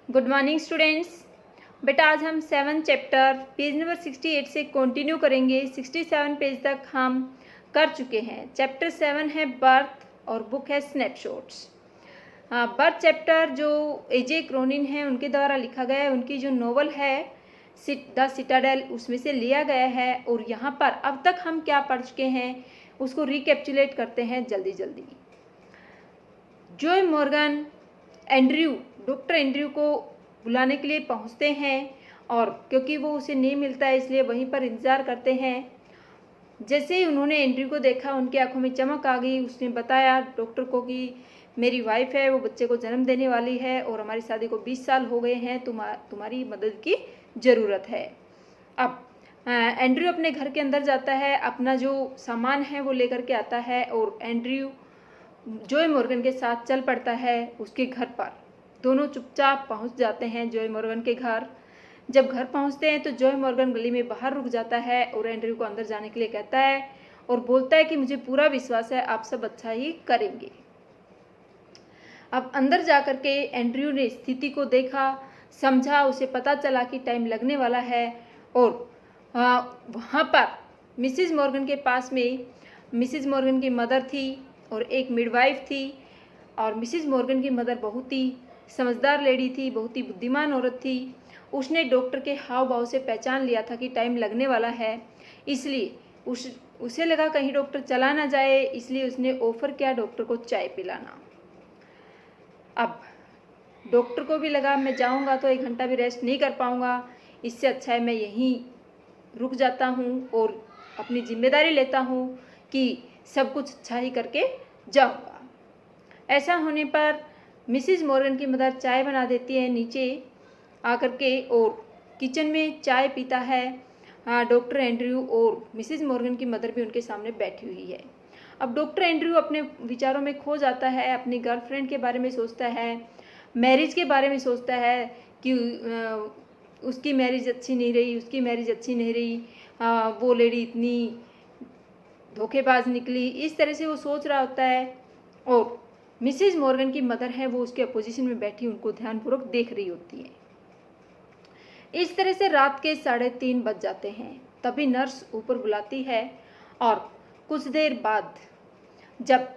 Good morning students. बेटा आज हम 7 चैप्टर पेज नंबर 68 से कंटिन्यू करेंगे। 67 पेज तक हम कर चुके हैं। चैप्टर 7 है बर्थ और बुक है स्नैपशॉट्स। बर्थ चैप्टर जो एजे क्रोनिन है उनके द्वारा लिखा गया है। उनकी जो नोवेल है द सिटाडेल उसमें से लिया गया है। और यहाँ पर अब तक हम क्या पढ़ चुके हैं उसको रिकैप्चुलेट करते हैं जल्दी जल्दी। जॉय मॉर्गन डॉक्टर एंड्रयू को बुलाने के लिए पहुंचते हैं और क्योंकि वो उसे नहीं मिलता है इसलिए वहीं पर इंतज़ार करते हैं। जैसे ही उन्होंने एंड्रयू को देखा उनकी आंखों में चमक आ गई। उसने बताया डॉक्टर को कि मेरी वाइफ है, वो बच्चे को जन्म देने वाली है और हमारी शादी को 20 साल हो गए हैं, तुम्हारी मदद की ज़रूरत है। अब एंड्रयू अपने घर के अंदर जाता है, अपना जो सामान है वो लेकर के आता है और एंड्रयू जॉय मॉर्गन के साथ चल पड़ता है उसके घर पर। दोनों चुपचाप पहुंच जाते हैं जॉय मॉर्गन के घर। जब घर पहुंचते हैं तो जॉय मॉर्गन गली में बाहर रुक जाता है और एंड्रयू को अंदर जाने के लिए कहता है और बोलता है कि मुझे पूरा विश्वास है आप सब अच्छा ही करेंगे। अब अंदर जाकर के एंड्रयू ने स्थिति को देखा, समझा, उसे पता चला कि टाइम लगने वाला है। और वहाँ पर मिसिज मॉर्गन के पास में मिसिज मॉर्गन की मदर थी और एक मिडवाइफ थी। और मिसिज मॉर्गन की मदर बहुत ही समझदार लेडी थी, बहुत ही बुद्धिमान औरत थी। उसने डॉक्टर के हाव भाव से पहचान लिया था कि टाइम लगने वाला है, इसलिए उसे लगा कहीं डॉक्टर चला ना जाए, इसलिए उसने ऑफर किया डॉक्टर को चाय पिलाना। अब डॉक्टर को भी लगा मैं जाऊंगा तो 1 घंटा भी रेस्ट नहीं कर पाऊंगा, इससे अच्छा है मैं यहीं रुक जाता हूं और अपनी जिम्मेदारी लेता हूं कि सब कुछ अच्छा ही करके जाऊंगा। ऐसा होने पर मिसिज मॉर्गन की मदर चाय बना देती है नीचे आकर के और किचन में चाय पीता है डॉक्टर एंड्रयू और मिसिज मॉर्गन की मदर भी उनके सामने बैठी हुई है। अब डॉक्टर एंड्रयू अपने विचारों में खो जाता है, अपनी गर्लफ्रेंड के बारे में सोचता है, मैरिज के बारे में सोचता है कि उसकी मैरिज अच्छी नहीं रही, उसकी मैरिज अच्छी नहीं रही, वो लेडी इतनी धोखेबाज निकली, इस तरह से वो सोच रहा होता है। और मिसिज मॉर्गन की मदर है वो उसके अपोजिशन में बैठी उनको ध्यानपूर्वक देख रही होती है। इस तरह से रात के 3:30 बज जाते हैं। तभी नर्स ऊपर बुलाती है और कुछ देर बाद जब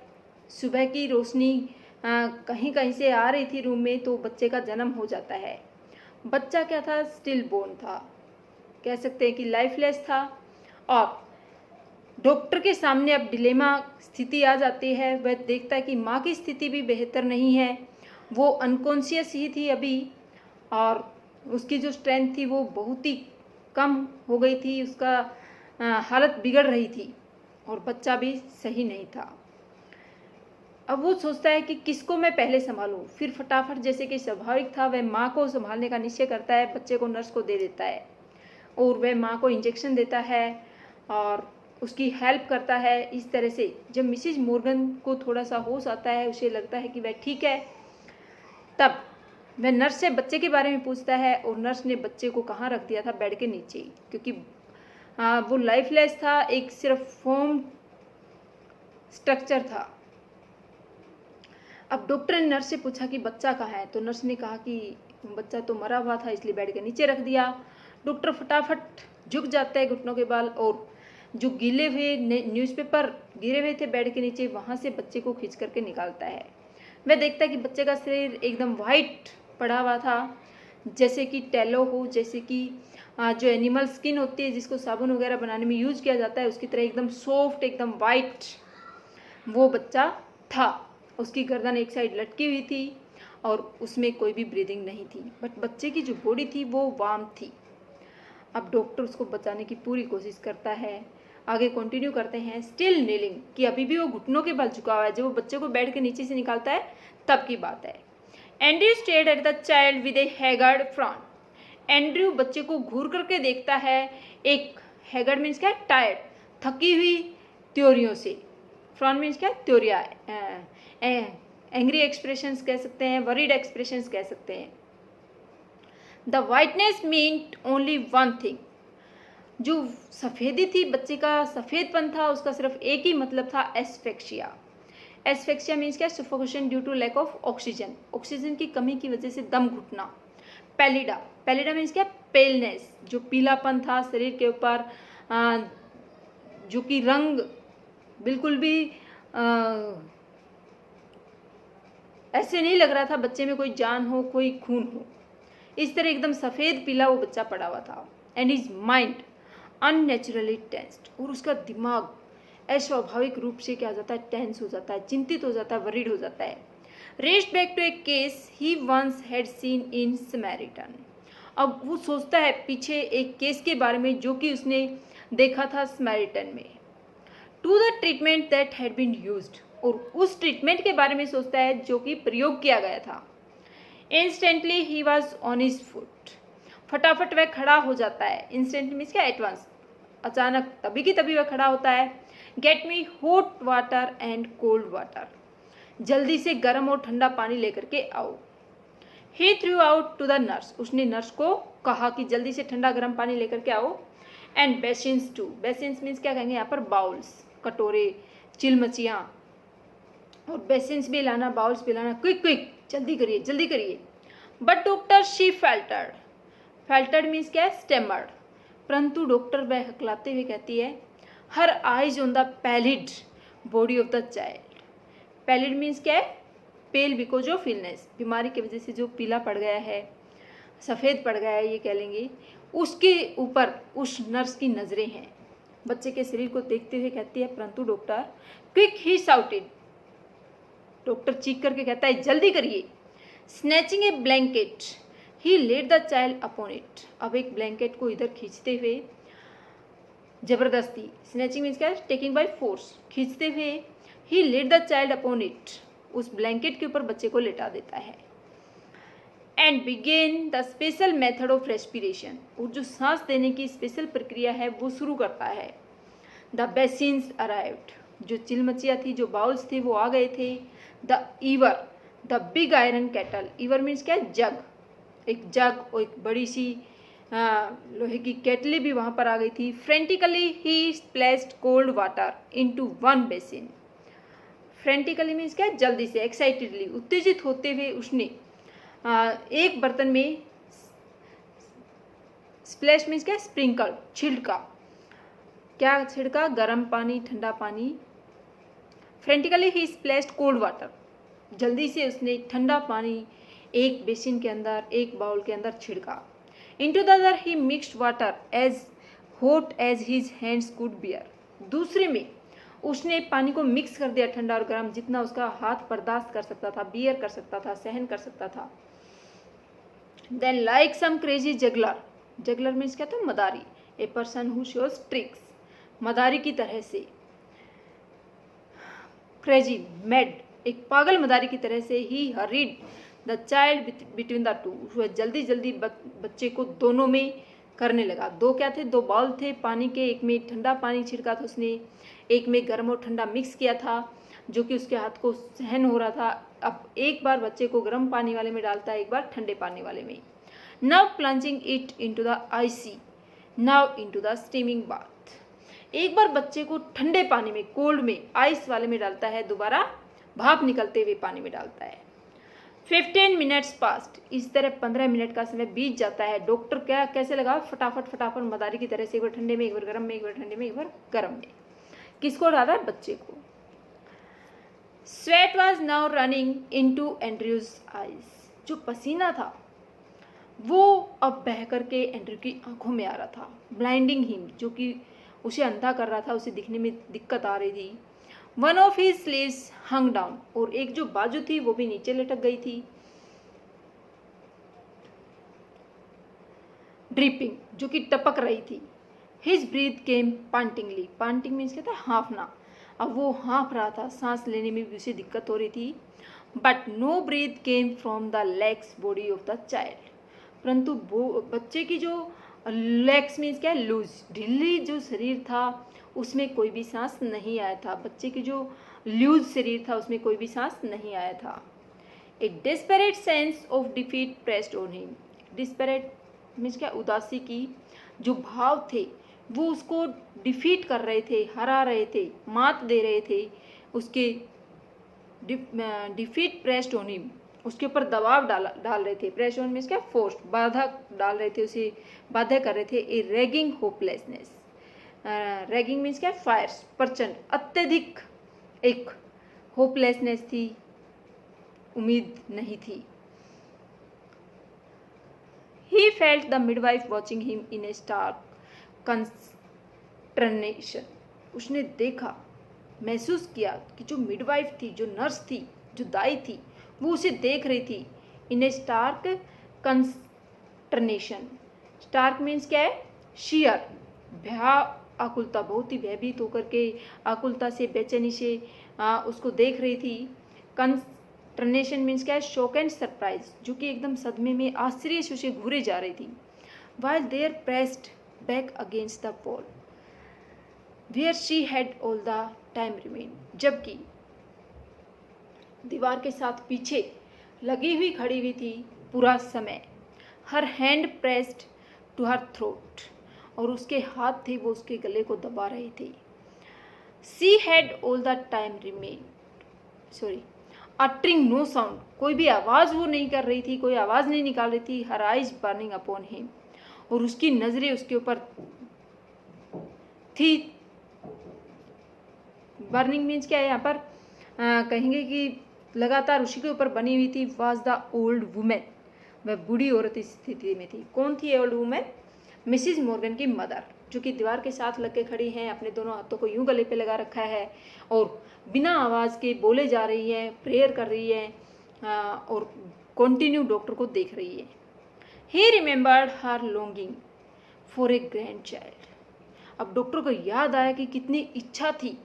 सुबह की रोशनी कहीं कहीं से आ रही थी रूम में तो बच्चे का जन्म हो जाता है। बच्चा क्या था, स्टिल बोर्न था, कह सकते हैं कि लाइफलेस था। और डॉक्टर के सामने अब डिलेमा स्थिति आ जाती है। वह देखता है कि माँ की स्थिति भी बेहतर नहीं है, वो अनकॉन्शियस ही थी अभी और उसकी जो स्ट्रेंथ थी वो बहुत ही कम हो गई थी, उसका हालत बिगड़ रही थी और बच्चा भी सही नहीं था। अब वो सोचता है कि किसको मैं पहले संभालूं। फिर फटाफट जैसे कि स्वाभाविक था वह माँ को संभालने का निश्चय करता है, बच्चे को नर्स को दे देता है और वह माँ को इंजेक्शन देता है और उसकी हेल्प करता है। इस तरह से जब मिसिज मॉर्गन को थोड़ा सा होश आता है, उसे लगता है कि वह ठीक है, तब वह नर्स से बच्चे के बारे में पूछता है और नर्स ने बच्चे को कहाँ रख दिया था, बेड के नीचे, क्योंकि वो लाइफलेस था, एक सिर्फ फोम स्ट्रक्चर था। अब डॉक्टर ने नर्स से पूछा कि बच्चा कहाँ है, तो नर्स ने कहा कि बच्चा तो मरा हुआ था इसलिए बेड के नीचे रख दिया। डॉक्टर फटाफट झुक जाता है घुटनों के बल और जो गीले हुए न्यूज़पेपर गिरे हुए थे बेड के नीचे वहाँ से बच्चे को खींच करके निकालता है। वह देखता है कि बच्चे का शरीर एकदम वाइट पड़ा हुआ था, जैसे कि टैलो हो, जैसे कि जो एनिमल स्किन होती है जिसको साबुन वगैरह बनाने में यूज किया जाता है, उसकी तरह एकदम सॉफ्ट, एकदम वाइट वो बच्चा था। उसकी गर्दन एक साइड लटकी हुई थी और उसमें कोई भी ब्रीदिंग नहीं थी, बट बच्चे की जो बॉडी थी वो वार्म थी। अब डॉक्टर उसको बचाने की पूरी कोशिश करता है। आगे कंटिन्यू करते हैं। स्टिल नीलिंग, कि अभी भी वो घुटनों के बल झुका हुआ है। जब वो बच्चे को बेड के नीचे से निकालता है तब की बात है। Andrew stared at the child with A haggard frown. Andrew बच्चे को घूर करके देखता है, एक हैगर्ड मीन्स क्या, टायर्ड, थकी हुई त्योरियों से। फ्रॉन मीन्स क्या, त्योरिया, एंग्री एक्सप्रेशंस कह सकते हैं, वरीड एक्सप्रेशंस कह सकते हैं। The whiteness meant only one thing. जो सफ़ेदी थी, बच्चे का सफ़ेदपन था, उसका सिर्फ एक ही मतलब था, एस्फेक्सिया। एस्फेक्सिया मीन्स क्या, suffocation due to lack of oxygen, oxygen की कमी की वजह से दम घुटना। पैलिडा, पैलिडा मीन्स क्या, पेलनेस, जो पीलापन था शरीर के ऊपर, जो कि रंग बिल्कुल भी ऐसे नहीं लग रहा था बच्चे में कोई जान हो, कोई खून हो, इस तरह एकदम सफ़ेद पीला वो बच्चा पड़ा हुआ था। And his mind unnaturally tensed, और उसका दिमाग अस्वाभाविक रूप से क्या हो जाता है, टेंस हो जाता है, चिंतित हो जाता है, वरीड हो जाता है। Raced back to a case he once had seen in Samaritan, अब वो सोचता है पीछे एक केस के बारे में जो कि उसने देखा था समैरिटन में। To the treatment that had been used, और उस ट्रीटमेंट के बारे में सोचता है जो कि प्रयोग किया गया था। Instantly he was on his foot, फटाफट वह खड़ा हो जाता है। इंस्टेंटली मीन्स क्या, एडवांस, अचानक, तभी की तभी वह खड़ा होता है। Get me hot water and cold water, जल्दी से गर्म और ठंडा पानी लेकर के आओ। He threw out to the nurse, उसने नर्स को कहा कि जल्दी से ठंडा गर्म पानी लेकर के आओ। And basins too, basins means क्या कहेंगे यहाँ पर, बाउल्स, कटोरे, चिलमचियाँ, और बेसिन्स भी लाना, बाउल्स भी लाना, क्विक क्विक, जल्दी करिए जल्दी करिए। बट डॉक्टर शी फेल्टर्ड, फेल्टर्ड मीन्स क्या है, स्टेमर्ड, परंतु डॉक्टर वह हकलाते हुए कहती है, her eyes on the pallid body of the child. Pallid means क्या है, पेल बिकॉज ऑफ इलनेस, बीमारी की वजह से जो पीला पड़ गया है, सफ़ेद पड़ गया है ये कह लेंगे, उसके ऊपर उस नर्स की नज़रें हैं। बच्चे के शरीर को देखते हुए कहती है, परंतु doctor, quick he shouted, doctor चीख करके कहता है, जल्दी करिए। Snatching a blanket he laid the child upon it, अब एक ब्लैंकेट को इधर खींचते हुए जबरदस्ती, स्नैचिंग मीन्स क्या है, टेकिंग बाय फोर्स, खींचते हुए he laid the child upon it, उस ब्लैंकेट के ऊपर बच्चे को लेटा देता है। And began the special method of respiration, और जो सांस देने की स्पेशल प्रक्रिया है वो शुरू करता है। द बेसिन्स अराइव्ड, जो चिलमचिया थी, जो बाउल्स थे वो आ गए थे। The ईवर, the big iron kettle, ईवर means क्या है, जग, एक जग और एक बड़ी सी लोहे की केटली भी वहाँ पर आ गई थी। Frantically he splashed cold water into one basin, frantically means क्या है, जल्दी से, एक्साइटेडली, उत्तेजित होते हुए उसने एक बर्तन में, स्प्लैश मीन्स क्या है, स्प्रिंकल, छिड़का, क्या छिड़का, गर्म पानी, ठंडा पानी। Frantically he splashed cold water, जल्दी से उसने ठंडा पानी एक बेसिन के अंदर, एक बाउल के अंदर छिड़का। Into the other he mixed water as hot as his hands could bear, दूसरे में उसने पानी को मिक्स कर दिया, ठंडा और गर्म, जितना उसका हाथ बर्दाश्त कर सकता था, बियर कर सकता था, सहन कर सकता था। Then like some crazy juggler, juggler means क्या था, मदारी, a person who shows tricks, मदारी की तरह से, क्रेजी, मैड, एक पागल मदारी की तरह से, he hurried the child between the two, वह जल्दी जल्दी बच्चे को दोनों में करने लगा। दो क्या थे, दो बाउल थे पानी के, एक में ठंडा पानी छिड़का था उसने, एक में गर्म और ठंडा मिक्स किया था, जो कि उसके हाथ को सहन हो रहा था। अब एक बार बच्चे को गर्म पानी वाले में डालता है, एक बार ठंडे पानी वाले में। Now plunging it into the icy, now into the steaming bath, एक बार बच्चे को ठंडे पानी में, कोल्ड में, आइस वाले में डालता है, दोबारा भाप निकलते हुए पानी में डालता है। 15 मिनट्स पास्ट, इस तरह 15 मिनट का समय बीत जाता है। डॉक्टर क्या कैसे लगा, फटाफट फटाफट मदारी की तरह से, एक बार ठंडे में, एक बार गर्म में, एक बार ठंडे में, एक बार गर्म में, किसको डाला है, बच्चे को। Sweat was now running into Andrews eyes, जो पसीना था वो अब बह करके एंड्रयू की आंखों में आ रहा था। ब्लाइंडिंग हिम, जो कि उसे अंधा कर रहा था, उसे दिखने में दिक्कत आ रही थी। One of his sleeves hung down, और एक जो बाजू थी वो भी नीचे लटक गई थी। ड्रिपिंग, जो कि टपक रही थी। हिज ब्रीथ केम पांटिंगली, पांटिंग मीन्स क्या था, हाँफना, अब वो हाँफ रहा था, सांस लेने में भी उसे दिक्कत हो रही थी। But no breath came from the legs body of the child, परंतु बच्चे की जो लेग्स मीन्स क्या है, लूज, ढीली जो शरीर था उसमें कोई भी सांस नहीं आया था। बच्चे की जो लूज शरीर था उसमें कोई भी सांस नहीं आया था। A desperate sense of defeat pressed on him, desperate means क्या, उदासी की जो भाव थे वो उसको डिफीट कर रहे थे, हरा रहे थे, मात दे रहे थे। उसके डिफीट प्रेस्ड ऑन हिम, उसके ऊपर दबाव डाल रहे थे। प्रेस ऑन मीन्स क्या, फोर्स, बाधा डाल रहे थे, उसे बाध्य कर रहे थे। ए रैगिंग होपलेसनेस, रैगिंग मीन्स क्या, फायर्स, प्रचंड, अत्यधिक एक होपलेसनेस थी, उम्मीद नहीं थी। He felt the midwife watching him in a stark consternation. उसने देखा, महसूस किया कि जो मिडवाइफ थी, जो नर्स थी, जो दाई थी, वो उसे देख रही थी। इन ए स्टार्क कंस्टर्नेशन, स्टार्क मीन्स क्या है, शियर, भया, आकुलता, बहुत ही भयभीत होकर के, आकुलता से, बेचैनी से उसको देख रही थी। कंस्टर्नेशन मीन्स क्या है, शॉक एंड सरप्राइज, जो कि एकदम सदमे में, आश्चर्य से उसे घूरे जा रही थी। while they pressed back against the wall where she had all the time remained, जबकि दीवार के साथ पीछे लगी हुई खड़ी हुई थी पूरा समय। Her hand pressed to her throat, और उसके हाथ थे वो उसके गले को दबा रहे थे। She had all the time remain uttering no sound, कोई भी आवाज़ वो नहीं कर रही थी, कोई आवाज़ नहीं निकाल रही थी। Her eyes burning upon him, और उसकी नज़रें उसके ऊपर थी। बर्निंग मीन्स क्या है, यहाँ पर कहेंगे कि लगातार उसी के ऊपर बनी हुई थी। वाज द ओल्ड वुमेन, वह बूढ़ी औरत इस स्थिति में थी। कौन थी ओल्ड वुमेन? मिसिज मॉर्गन की मदर, जो कि दीवार के साथ लग के खड़ी हैं, अपने दोनों हाथों को यूं गले पे लगा रखा है और बिना आवाज़ के बोले जा रही है, प्रेयर कर रही है और कंटिन्यू डॉक्टर को देख रही है। ही remembered her longing for a grand child, अब डॉक्टर को याद आया कि कितनी इच्छा थी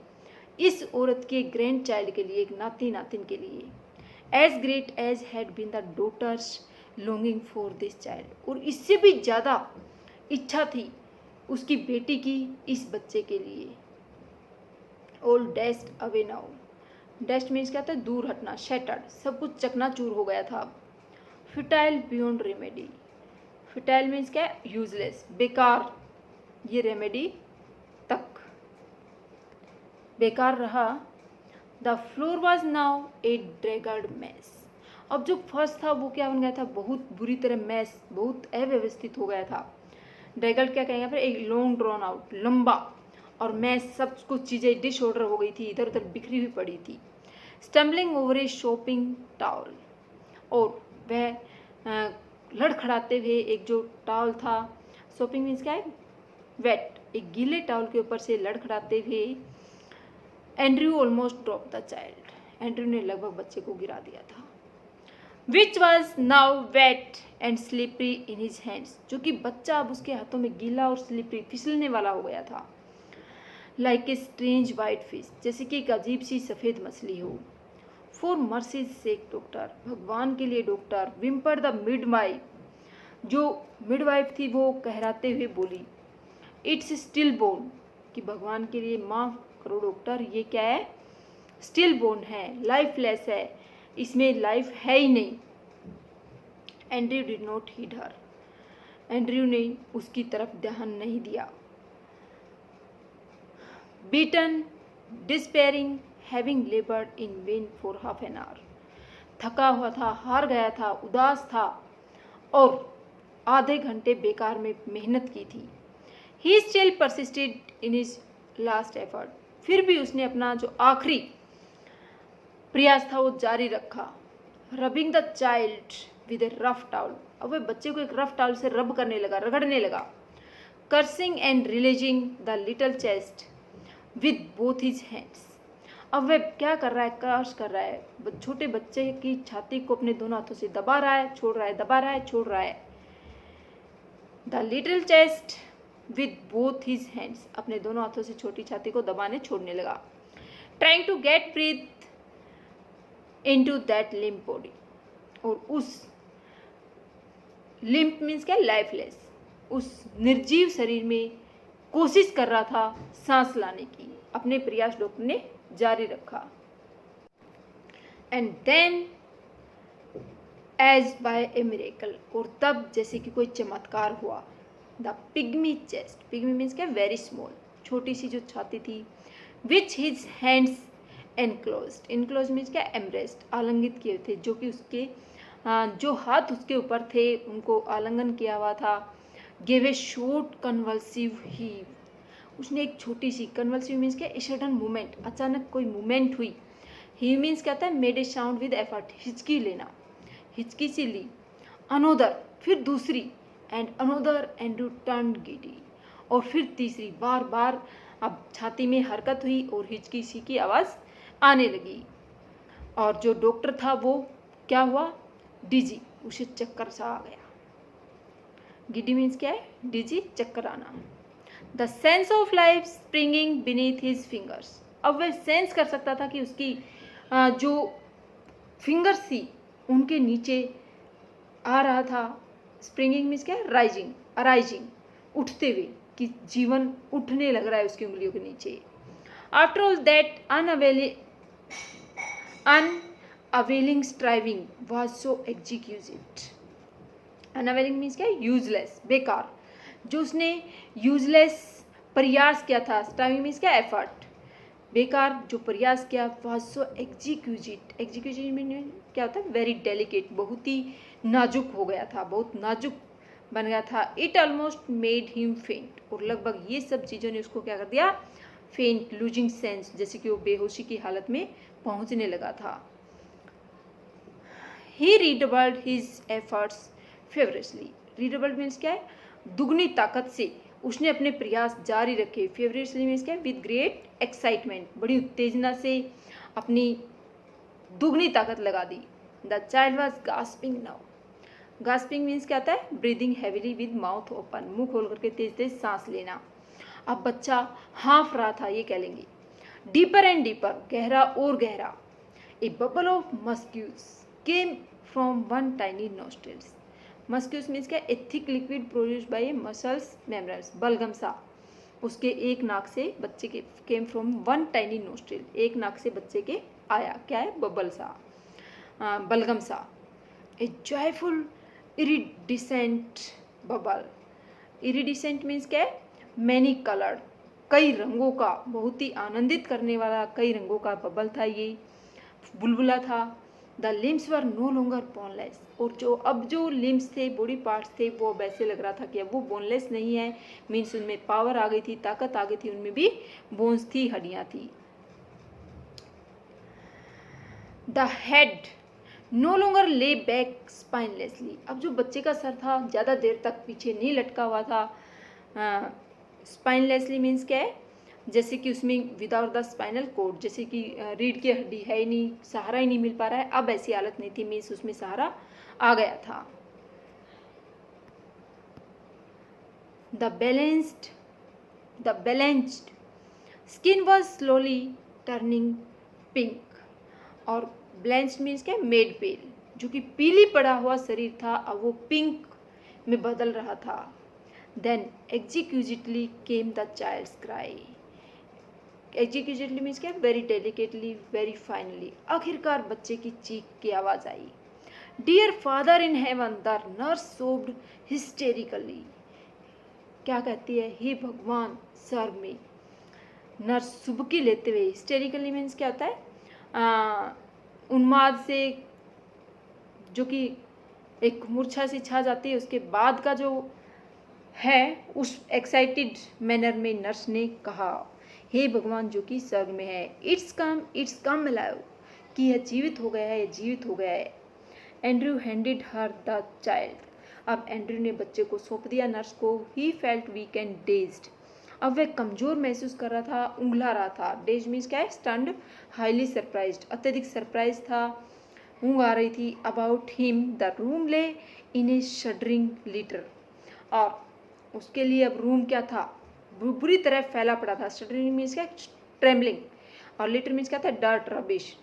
इस औरत के ग्रैंड चाइल्ड के लिए, एक नाती नातिन के लिए। As great as had been the daughter's longing for this child, और इससे भी ज़्यादा इच्छा थी उसकी बेटी की इस बच्चे के लिए। All dashed away now, dashed means क्या था, दूर हटना, शैटर्ड, सब कुछ चकनाचूर हो गया था। Futile beyond remedy, futile means क्या, यूजलेस, बेकार, ये रेमेडी तक बेकार रहा। The floor was now a dragged mess, अब जो फर्श था वो क्या बन गया था, बहुत बुरी तरह मैस, बहुत अव्यवस्थित हो गया था। ड्रैगड क्या कहेंगे फिर, एक लॉन्ग ड्रॉन आउट, लंबा, और मैस, सब कुछ चीज़ें डिसऑर्डर हो गई थी, इधर उधर बिखरी हुई पड़ी थी। स्टम्बलिंग ओवर ए शॉपिंग टावल, और वह लड़खड़ाते हुए एक जो टावल था, शॉपिंग मीन्स क्या है, वेट, एक गीले टावल के ऊपर से लड़खड़ाते हुए Andrew almost drop the child, Andrew ने लगभग बच्चे को गिरा दिया था। Which was now wet and slippery in his hands, जो कि बच्चा अब उसके हाथों में गीला और स्लिपरी, फिसलने वाला हो गया था। Like a strange white fish, जैसे कि एक अजीब सी सफ़ेद मछली हो। फॉर मर्सीज सेक डॉक्टर, भगवान के लिए डॉक्टर। विम्पर द मिडवाइफ, जो मिडवाइफ थी वो कहराते हुए बोली। इट्स स्टिल बोर्न, कि भगवान के लिए माफ़ करो डॉक्टर, ये क्या है, स्टिल बोर्न है, लाइफलेस है, इसमें लाइफ है ही नहीं। Andrew did not heed her, Andrew ने उसकी तरफ ध्यान नहीं दिया। Beaten, despairing, having laboured in vain for half an hour, थका हुआ था, हार गया था, उदास था और आधे घंटे बेकार में मेहनत की थी। He still persisted in his last effort, फिर भी उसने अपना जो आखिरी प्रयास था वो जारी रखा। Rubbing the child with A rough towel, अब वह बच्चे को एक रफ टावल से रब करने लगा, रगड़ने लगा। Cursing and releasing the little chest with both his hands, अब वह क्या कर रहा है, कर्स कर रहा है, छोटे बच्चे की छाती को अपने दोनों हाथों से दबा रहा है, छोड़ रहा है, दबा रहा है, छोड़ रहा है। The little chest with both his hands, अपने दोनों हाथों से छोटी छाती को दबाने छोड़ने लगा। Trying to get breath into that limp body, और उस लिम्प मीन्स क्या, लाइफलेस, उस निर्जीव शरीर में कोशिश कर रहा था सांस लाने की। अपने प्रयास डॉक्टर ने जारी रखा। And then as by a miracle, और तब जैसे कि कोई चमत्कार हुआ। The pygmy chest, pygmy means क्या, वेरी स्मॉल, छोटी सी जो छाती थी। Which his hands enclosed, enclose means क्या, एम्ब्रेस्ड, आलिंगित किए थे, जो कि उसके जो हाथ उसके ऊपर थे उनको आलिंगन किया हुआ था। Give a short convulsive heave, उसने एक छोटी सी, कन्वल्सिव मीन्स क्या, ए सडन मूवमेंट, अचानक कोई मूवमेंट हुई। हीव मीन्स क्या होता है, made a sound with effort, हिचकी लेना, हिचकी सी ली। अनोदर, फिर दूसरी, and another and U turn giddy, और फिर तीसरी, बार बार अब छाती में हरकत हुई और हिचकी सी की आवाज़ आने लगी। और जो डॉक्टर था वो क्या हुआ, डिजी, उसे चक्कर सा आ गया। गिडी मीन्स क्या है, डिजी, चक्कर आना। The sense of life springing beneath his fingers, अब वह सेंस कर सकता था कि उसकी जो फिंगर्स थी उनके नीचे आ रहा था। स्प्रिंगिंग मीन्स क्या है, राइजिंग, अराइजिंग, उठते हुए, कि जीवन उठने लग रहा है उसकी उंगलियों के नीचे। After all that unavailing striving was so executed. Unavailing means क्या है, यूजलेस, बेकार, जो उसने यूजलेस प्रयास किया था। स्ट्राइविंग मीन्स क्या, एफर्ट, बेकार जो प्रयास किया। Was so executed, executed mean क्या होता है, वेरी डेलिकेट, बहुत ही नाजुक हो गया था, बहुत नाजुक बन गया था। इट ऑलमोस्ट मेड हिम फेंट, और लगभग ये सब चीज़ों ने उसको क्या कर दिया, फेंट, लूजिंग सेंस, जैसे कि वो बेहोशी की हालत में पहुंचने लगा था। He redoubled his efforts feverishly, redoubled means क्या है, दुगनी ताकत से उसने अपने प्रयास जारी रखे। फेवरेटली मीन्स क्या है, विद ग्रेट एक्साइटमेंट, बड़ी उत्तेजना से अपनी दुगनी ताकत लगा दी। The child was gasping now, gasping means क्या होता है, breathing heavily with mouth open, मुंह खोल करके तेज तेज सांस लेना। अब बच्चा हाँफ रहा था, ये कह लेंगे। डीपर एंड डीपर, गहरा और गहरा। A bubble of mucus came from one tiny nostrils, mucus means क्या, a thick liquid produced by muscles membranes, बलगम सा, उसके एक नाक से बच्चे के, came from one tiny nostril, एक नाक से बच्चे के आया, क्या है, बबल सा, बलगम सा। A joyful iridescent bubble, iridescent means क्या है, मैनी कलर्ड, कई रंगों का, बहुत ही आनंदित करने वाला कई रंगों का बबल था, ये बुलबुला था। The limbs were no longer boneless, और जो अब जो लिम्स थे, बॉडी पार्ट्स थे, वो अब ऐसे लग रहा था कि अब वो बोनलेस नहीं है, मीन्स उनमें पावर आ गई थी, ताकत आ गई थी, उनमें भी बोन्स थी, हड्डियां थी। The head no longer lay back spinelessly, अब जो बच्चे का सर था ज़्यादा देर तक पीछे नहीं लटका हुआ था। स्पाइनलेसली मीन्स क्या है, जैसे कि उसमें विदाउट द स्पाइनल कोड, जैसे कि रीढ़ की हड्डी है ही नहीं, सहारा ही नहीं मिल पा रहा है, अब ऐसी हालत नहीं थी, मीन्स उसमें सहारा आ गया था। The balanced skin was slowly turning pink, और ब्लेंस्ड मीन्स क्या, मेड पेल, जो कि पीली पड़ा हुआ शरीर था अब वो पिंक में बदल रहा था। Then exquisitely came the child's cry, exquisitely means क्या, वेरी डेलिकेटली, वेरी फाइनली, आखिरकार बच्चे की चीख की आवाज़ आई। Dear father in heaven, the nurse sobbed hysterically, क्या कहती है, हे भगवान स्वर्ग में, नर्स सुबकी लेते हुए, हिस्टेरिकली मीन्स क्या होता है, उन्माद से, जो कि एक मूर्छा सी छा जाती है, उसके बाद का जो है, उस एक्साइटेड मैनर में नर्स ने कहा, हे भगवान जो कि स्वर्ग में है, इट्स कम अलाइव, कि यह जीवित हो गया है, यह जीवित हो गया है। Andrew handed her the child, अब एंड्रयू ने बच्चे को सौंप दिया नर्स को। He felt weak and dazed, अब वह कमज़ोर महसूस कर रहा था, उंगला रहा था। डेज मीन्स क्या है, स्टन्ड, हाईली सरप्राइज्ड, अत्यधिक सरप्राइज था, ऊँग आ रही थी। अबाउट हिम द रूम ले इन ए शडरिंग लिटर, और उसके लिए अब रूम क्या था, बुरी तरह फैला पड़ा था। शडरिंग मीन्स क्या, ट्रेमलिंग, और लिटर मीन्स क्या था, डर्ट, रबिश,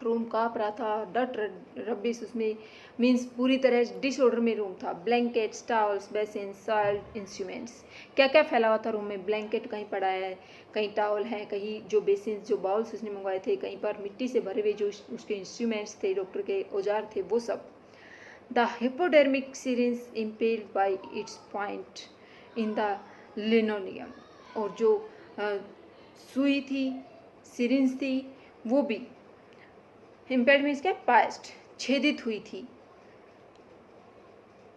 रूम काँप रहा था, डर्ट, रबिश, उसमें मीन्स पूरी तरह डिसऑर्डर में रूम था। Blankets, towels, basin, soiled instruments, क्या क्या फैला हुआ था रूम में, ब्लैंकेट कहीं पड़ा है, कहीं टॉवल है, कहीं जो बेसिन, जो बाउल्स उसने मंगवाए थे, कहीं पर मिट्टी से भरे हुए जो उसके इंस्ट्रूमेंट्स थे, डॉक्टर के औजार थे, वो सब। The hypodermic syringe impaled by its point in the linoleum, और जो सुई थी, सिरिंज थी, वो भी, इम्पेल्ड मीन्स क्या, पास्ट, छेदित हुई थी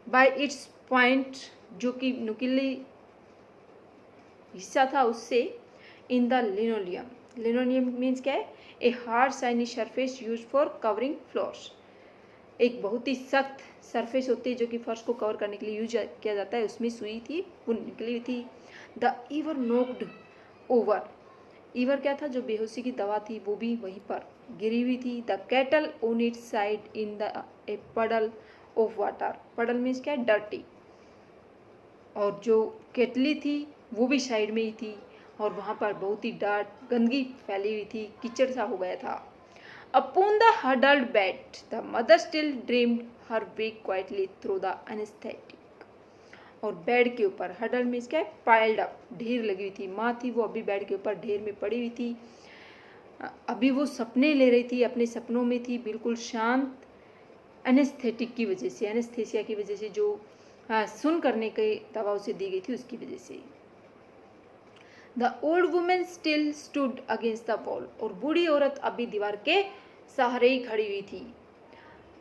बाय इट्स पॉइंट, जो कि नुकीली हिस्सा था उससे, इन द लिनोलियम। लिनोलियम मीन्स क्या है? A hard shiny surface use for covering floors. एक बहुत ही सख्त सरफेस होती है जो कि फर्श को कवर करने के लिए यूज किया जाता है, उसमें सुई थी, वो निकली हुई थी। The ईवर नोक्ड over. ईवर क्या था? जो बेहोशी की दवा थी, वो भी वहीं पर गिरी हुई थी। The cattle on it's side in the ए पडल ऑफ वाटर। पडल मीन्स क्या है? डर्टी। और जो केटली थी वो भी साइड में ही थी, और वहाँ पर बहुत ही डार्ट गंदगी फैली हुई थी, कीचड़ सा हो गया था। Upon the huddled bed, the mother still dreamed her way quietly through the anesthetic. और बेड के ऊपर, हडल मीन्स क्या है? पाइल्ड अप, ढेर लगी हुई थी। माँ थी वो अभी बेड के ऊपर ढेर में पड़ी हुई थी, अभी वो सपने ले रही थी, अपने सपनों में थी, बिल्कुल शांत। एनेस्थेटिक की वजह से, एनेस्थेसिया की वजह से, जो सुन करने की दवा उसे दी गई थी उसकी वजह से। The old women still stood against the wall. और बूढ़ी औरत अभी दीवार के सहारे ही खड़ी हुई थी।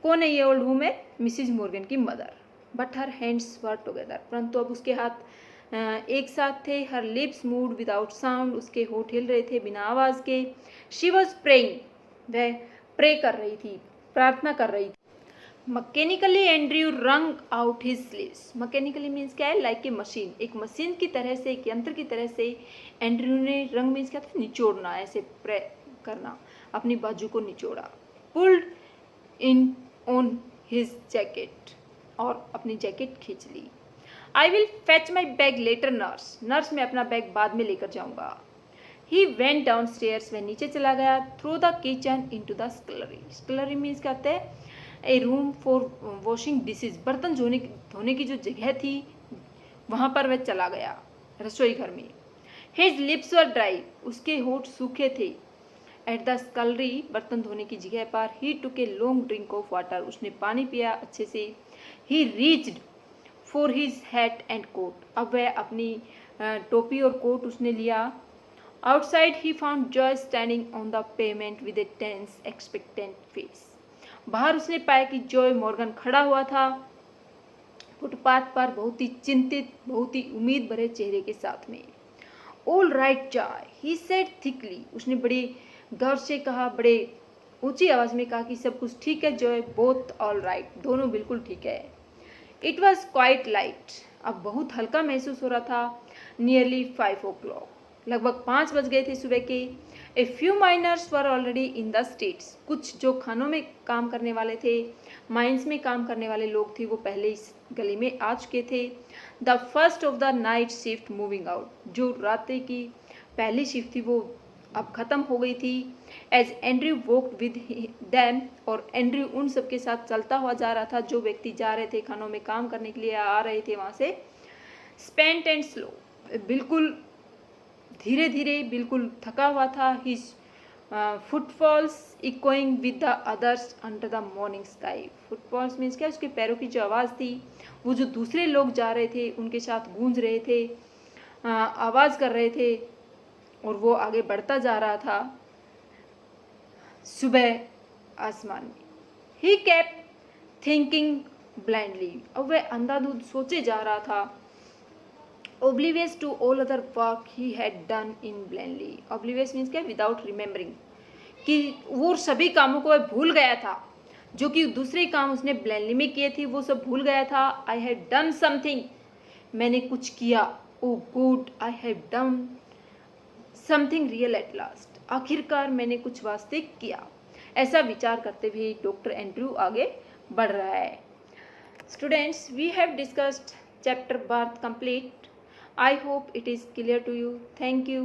कौन है ये ओल्ड वुमेन? मिसिज मॉर्गन की mother. But her hands were together. परंतु अब उसके हाथ एक साथ थे। हर लिप्स मूव्ड विदाउट साउंड। उसके होठ हिल रहे थे बिना आवाज के। She was praying. वह प्रे कर रही थी, प्रार्थना कर रही थी। मैकेनिकली एंड्रयू रंग out his sleeves. Mechanically means क्या है? लाइक ए मशीन, एक मशीन की तरह से, एक यंत्र की तरह से एंड्रयू ने, रंग मीन्स क्या था? निचोड़ना, ऐसे प्रे करना, अपनी बाजू को निचोड़ा। Pulled in on his jacket. और अपनी जैकेट खींच ली। I will fetch my bag later nurse. Nurse, मैं अपना बैग बाद में लेकर जाऊंगा। He went downstairs. वह नीचे चला गया। Through the kitchen into the scullery. Scullery means क्या होता है? A room for washing dishes. बर्तन धोने की जो जगह थी वहाँ पर वह चला गया, रसोई घर में। हिज लिप्स वर ड्राई। उसके होठ सूखे थे। एट द स्कलरी, बर्तन धोने की जगह पर। He took a long drink of water. उसने पानी पिया अच्छे से। He reached for his hat and coat. अब वह अपनी टोपी और कोट उसने लिया। Outside he found Joy standing on the pavement with a tense expectant face. बाहर उसने पाया कि जॉय मॉर्गन खड़ा हुआ था फुटपाथ पर, बहुत ही चिंतित, बहुत ही उम्मीद भरे चेहरे के साथ में। All right Joy, he said thickly. उसने बड़े गौर से कहा, बड़े ऊंची आवाज में कहा कि सब कुछ ठीक है जॉय। बोथ ऑल राइट, दोनों बिल्कुल ठीक है। It was quite light. अब बहुत हल्का महसूस हो रहा था। नियरली 5 o'clock, लगभग 5 बज गए थे सुबह के। A few miners were already in the streets. कुछ जो खानों में काम करने वाले थे, माइंस में काम करने वाले लोग थे, वो पहले इस गली में आ चुके थे। The first of the night shift moving out. जो रात की पहली शिफ्ट थी वो अब ख़त्म हो गई थी। As Andrew walked with them. और एंड्रयू उन सब के साथ चलता हुआ जा रहा था, जो व्यक्ति जा रहे थे खानों में काम करने के लिए, आ रहे थे वहाँ से। स्पेंट एंड स्लो, बिल्कुल धीरे धीरे, बिल्कुल थका हुआ था। His footfalls echoing with the others under the morning sky. Footfalls means क्या? उसके पैरों की जो आवाज़ थी वो जो दूसरे लोग जा रहे थे उनके साथ गूंज रहे थे, आवाज़ कर रहे थे, और वो आगे बढ़ता जा रहा था सुबह आसमान में। He kept thinking blindly. अब वह अंधाधुंध सोचे जा रहा था। oblivious to all other work he had done in blindly. oblivious means क्या? without remembering, कि वो सभी कामों को वह भूल गया था, जो कि दूसरे काम उसने blindly में किए थे वो सब भूल गया था। I had done something, मैंने कुछ किया। oh good, I have done something real at last, आखिरकार मैंने कुछ वास्तविक किया। ऐसा विचार करते हुए डॉक्टर एंड्रयू आगे बढ़ रहा है। Students, we have discussed chapter birth complete. I hope it is clear to you. Thank you.